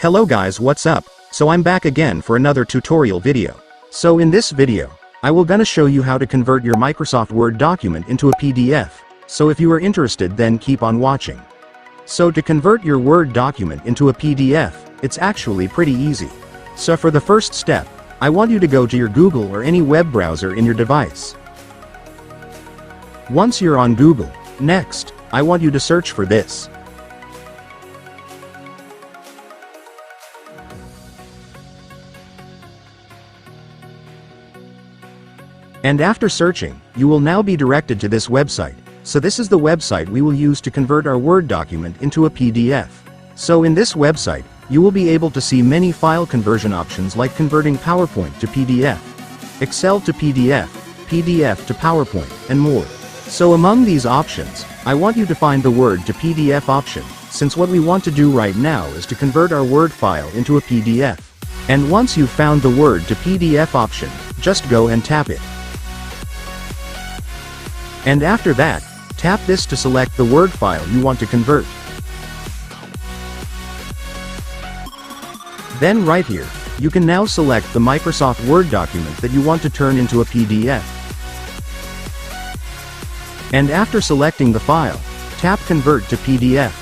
Hello guys, what's up? So I'm back again for another tutorial video. So in this video, I will gonna show you how to convert your Microsoft Word document into a PDF. So if you are interested, then keep on watching. So to convert your Word document into a PDF, it's actually pretty easy. So for the first step, I want you to go to your Google or any web browser in your device. Once you're on Google, next, I want you to search for this. And after searching, you will now be directed to this website. So this is the website we will use to convert our Word document into a PDF. So in this website, you will be able to see many file conversion options like converting PowerPoint to PDF, Excel to PDF, PDF to PowerPoint, and more. So among these options, I want you to find the Word to PDF option, since what we want to do right now is to convert our Word file into a PDF. And once you've found the Word to PDF option, just go and tap it. And after that, tap this to select the Word file you want to convert. Then right here, you can now select the Microsoft Word document that you want to turn into a PDF. And after selecting the file, tap Convert to PDF.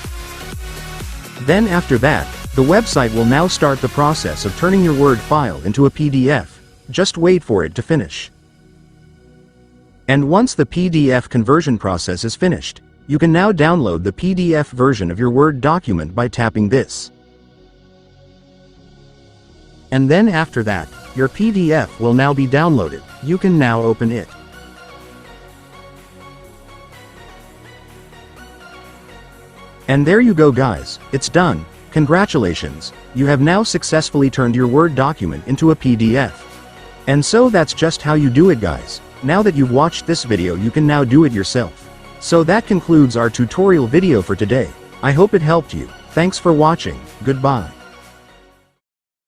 Then after that, the website will now start the process of turning your Word file into a PDF. Just wait for it to finish. And once the PDF conversion process is finished, you can now download the PDF version of your Word document by tapping this. And then after that, your PDF will now be downloaded. You can now open it. And there you go guys, it's done. Congratulations, you have now successfully turned your Word document into a PDF. And so that's just how you do it guys. Now that you've watched this video, you can now do it yourself. So that concludes our tutorial video for today. I hope it helped you. Thanks for watching. Goodbye.